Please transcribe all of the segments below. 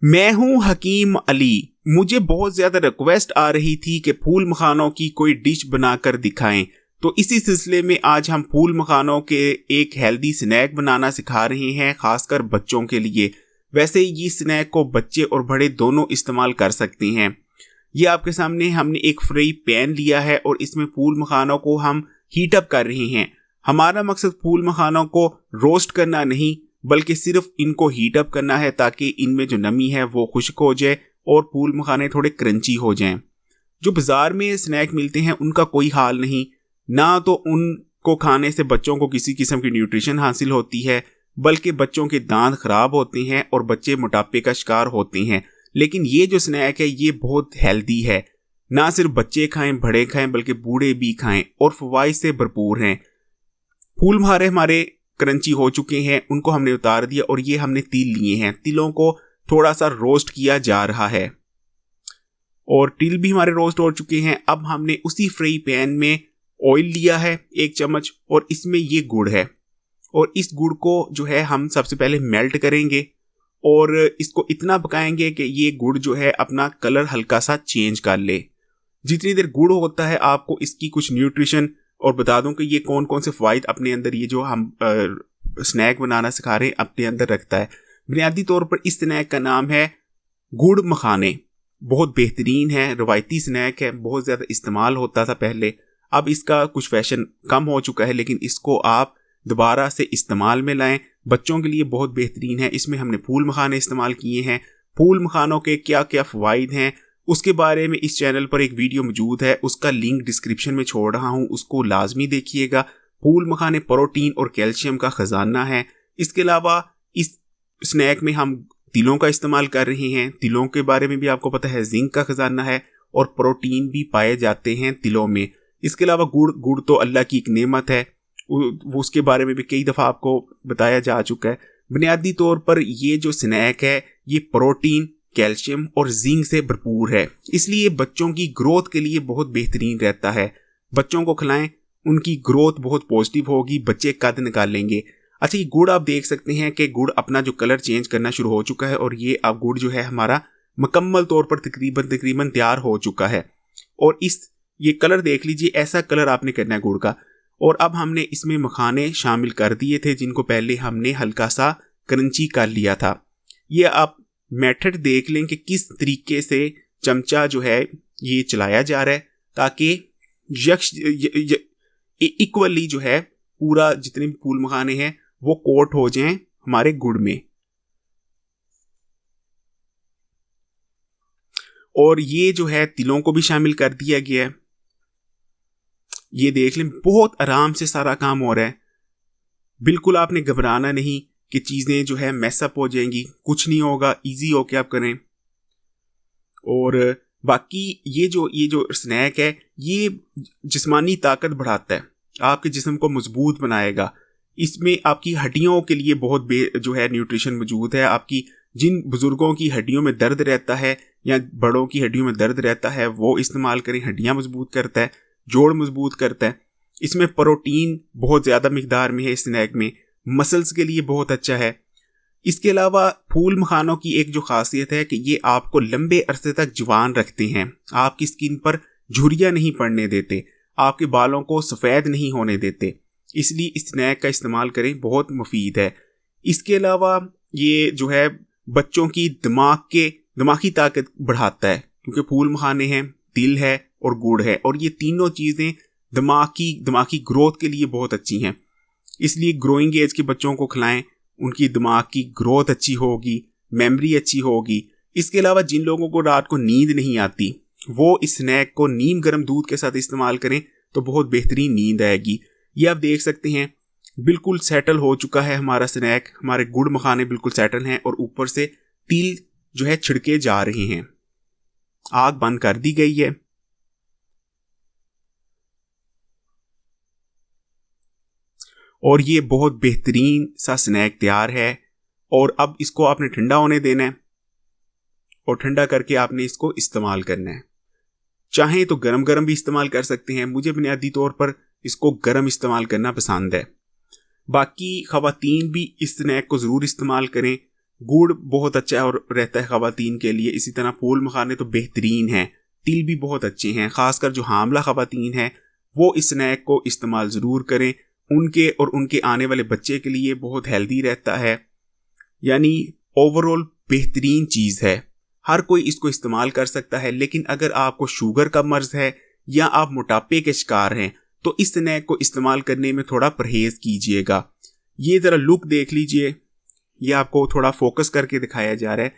मैं हूं हकीम अली। मुझे बहुत ज़्यादा रिक्वेस्ट आ रही थी कि फूल मखानों की कोई डिश बनाकर दिखाएं, तो इसी सिलसिले में आज हम फूल मखानों के एक हेल्दी स्नैक बनाना सिखा रहे हैं, खासकर बच्चों के लिए। वैसे ये स्नैक को बच्चे और बड़े दोनों इस्तेमाल कर सकते हैं। ये आपके सामने हमने एक फ्राई पैन लिया है और इसमें फूल मखानों को हम हीट अप कर रहे हैं। हमारा मकसद फूल मखानों को रोस्ट करना नहीं, बल्कि सिर्फ इनको हीट अप करना है ताकि इनमें जो नमी है वो खुश्क हो जाए और फूल मखाने थोड़े क्रंची हो जाएं। जो बाजार में स्नैक मिलते हैं उनका कोई हाल नहीं, ना तो उनको खाने से बच्चों को किसी किस्म की न्यूट्रिशन हासिल होती है, बल्कि बच्चों के दांत खराब होते हैं और बच्चे मोटापे का शिकार होते हैं। लेकिन ये जो स्नैक है ये बहुत हेल्दी है, ना सिर्फ बच्चे खाएं बड़े खाएं बल्कि बूढ़े भी खाएं और फवाइद से भरपूर हैं। फूल मखाने हमारे क्रंची हो चुके हैं, उनको हमने उतार दिया और ये हमने तिल लिए हैं। तिलों को थोड़ा सा रोस्ट किया जा रहा है और तिल भी हमारे रोस्ट हो चुके हैं। अब हमने उसी फ्राई पैन में ऑयल लिया है 1 चम्मच और इसमें ये गुड़ है और इस गुड़ को जो है हम सबसे पहले मेल्ट करेंगे और इसको इतना पकाएंगे कि ये गुड़ जो है अपना कलर हल्का सा चेंज कर ले। जितनी देर गुड़ होता है आपको इसकी कुछ न्यूट्रिशन और बता दूं कि ये कौन कौन से फ़वाइद अपने अंदर ये जो हम स्नैक बनाना सिखा रहे हैं अपने अंदर रखता है। बुनियादी तौर पर इस स्नैक का नाम है गुड़ मखाने। बहुत बेहतरीन है, रवायती स्नैक है, बहुत ज़्यादा इस्तेमाल होता था पहले। अब इसका कुछ फैशन कम हो चुका है, लेकिन इसको आप दोबारा से इस्तेमाल में लाएं। बच्चों के लिए बहुत बेहतरीन है। इसमें हमने फूल मखाने इस्तेमाल किए हैं। फूल मखानों के क्या क्या फ़वाइद हैं उसके बारे में इस चैनल पर एक वीडियो मौजूद है, उसका लिंक डिस्क्रिप्शन में छोड़ रहा हूं, उसको लाजमी देखिएगा। फूल मखाने प्रोटीन और कैल्शियम का खजाना है। इसके अलावा इस स्नैक में हम तिलों का इस्तेमाल कर रहे हैं। तिलों के बारे में भी आपको पता है, जिंक का खजाना है और प्रोटीन भी पाए जाते हैं तिलों में। इसके अलावा गुड़ तो अल्लाह की एक नेमत है, उसके बारे में भी कई दफ़ा आपको बताया जा चुका है। बुनियादी तौर पर ये जो स्नैक है ये प्रोटीन, कैल्शियम और जिंक से भरपूर है, इसलिए बच्चों की ग्रोथ के लिए बहुत बेहतरीन रहता है। बच्चों को खिलाएं, उनकी ग्रोथ बहुत पॉजिटिव होगी, बच्चे कद निकालेंगे। अच्छा, ये गुड़ आप देख सकते हैं कि गुड़ अपना जो कलर चेंज करना शुरू हो चुका है और ये अब गुड़ जो है हमारा मुकम्मल तौर पर तकरीबन तैयार हो चुका है। और ये कलर देख लीजिए, ऐसा कलर आपने करना है गुड़ का। और अब हमने इसमें मखाने शामिल कर दिए थे जिनको पहले हमने हल्का सा क्रंची कर लिया था। ये आप मेथड देख लें कि किस तरीके से चमचा जो है ये चलाया जा रहा है ताकि इक्वली जो है पूरा जितने भी फूल मखाने हैं वो कोट हो जाएं हमारे गुड़ में। और ये जो है तिलों को भी शामिल कर दिया गया है। ये देख लें, बहुत आराम से सारा काम हो रहा है। बिल्कुल आपने घबराना नहीं कि चीज़ें जो है मैसअप हो जाएंगी, कुछ नहीं होगा, इजी होके आप करें। और बाकी ये जो स्नैक है ये जिस्मानी ताकत बढ़ाता है, आपके जिस्म को मजबूत बनाएगा। इसमें आपकी हड्डियों के लिए बहुत जो है न्यूट्रिशन मौजूद है। आपकी जिन बुजुर्गों की हड्डियों में दर्द रहता है या बड़ों की हड्डियों में दर्द रहता है वो इस्तेमाल करें, हड्डियाँ मजबूत करता है, जोड़ मजबूत करता है। इसमें प्रोटीन बहुत ज़्यादा मिकदार में है इस स्नैक में, मसल्स के लिए बहुत अच्छा है। इसके अलावा फूल मखानों की एक जो खासियत है कि ये आपको लंबे अरसे तक जवान रखते हैं, आपकी स्किन पर झुर्रियाँ नहीं पड़ने देते, आपके बालों को सफ़ेद नहीं होने देते, इसलिए इस स्नैक का इस्तेमाल करें, बहुत मुफीद है। इसके अलावा ये जो है बच्चों की दिमागी ताकत बढ़ाता है, क्योंकि फूल मखाने हैं, तिल है और गुड़ है, और ये तीनों चीज़ें दिमागी ग्रोथ के लिए बहुत अच्छी हैं। इसलिए ग्रोइंग एज के बच्चों को खिलाएं, उनकी दिमाग की ग्रोथ अच्छी होगी, मेमोरी अच्छी होगी। इसके अलावा जिन लोगों को रात को नींद नहीं आती वो इस स्नैक को नीम गर्म दूध के साथ इस्तेमाल करें तो बहुत बेहतरीन नींद आएगी। ये आप देख सकते हैं बिल्कुल सेटल हो चुका है हमारा स्नैक, हमारे गुड़ मखाने बिल्कुल सेटल हैं और ऊपर से तिल जो है छिड़के जा रहे हैं। आग बंद कर दी गई है। और ये बहुत बेहतरीन सा स्नैक तैयार है। और अब इसको आपने ठंडा होने देना है और ठंडा करके आपने इसको इस्तेमाल करना है। चाहें तो गरम गरम भी इस्तेमाल कर सकते हैं, मुझे बुनियादी तौर पर इसको गरम इस्तेमाल करना पसंद है। बाकी ख़वातीन भी इस स्नैक को ज़रूर इस्तेमाल करें। गुड़ बहुत अच्छा और रहता है ख़वातीन के लिए। इसी तरह फूल मखाने तो बेहतरीन हैं, तिल भी बहुत अच्छे हैं। ख़ासकर जो हामला ख़वातीन हैं वो इस स्नैक को इस्तेमाल ज़रूर करें, उनके और उनके आने वाले बच्चे के लिए बहुत हेल्दी रहता है। यानी ओवरऑल बेहतरीन चीज़ है, हर कोई इसको इस्तेमाल कर सकता है। लेकिन अगर आपको शुगर का मर्ज़ है या आप मोटापे के शिकार हैं तो इस स्नैक को इस्तेमाल करने में थोड़ा परहेज़ कीजिएगा। ये ज़रा लुक देख लीजिए, ये आपको थोड़ा फोकस करके दिखाया जा रहा है,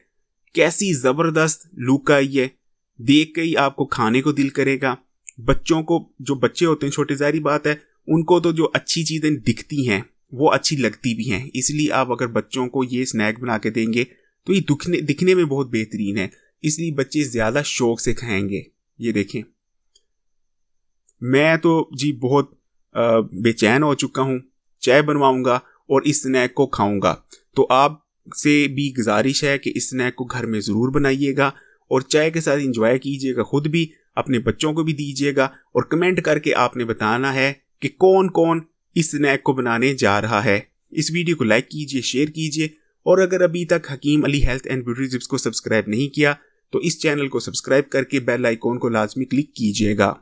कैसी ज़बरदस्त लुक आई है। देख के ही आपको खाने को दिल करेगा। बच्चों को, जो बच्चे होते हैं छोटे, ज़ाहिर बात है उनको तो जो अच्छी चीज़ें दिखती हैं वो अच्छी लगती भी हैं। इसलिए आप अगर बच्चों को ये स्नैक बना के देंगे तो ये दिखने में बहुत बेहतरीन है, इसलिए बच्चे ज़्यादा शौक से खाएंगे। ये देखें, मैं तो जी बहुत बेचैन हो चुका हूँ। चाय बनवाऊंगा और इस स्नैक को खाऊंगा। तो आपसे भी गुजारिश है कि इस स्नैक को घर में ज़रूर बनाइएगा और चाय के साथ इंजॉय कीजिएगा, खुद भी अपने बच्चों को भी दीजिएगा। और कमेंट करके आपने बताना है कि कौन कौन इस स्नैक को बनाने जा रहा है। इस वीडियो को लाइक कीजिए, शेयर कीजिए, और अगर अभी तक Hakim Ali health and beauty tips को सब्सक्राइब नहीं किया तो इस चैनल को सब्सक्राइब करके बेल आइकॉन को लाजमी क्लिक कीजिएगा।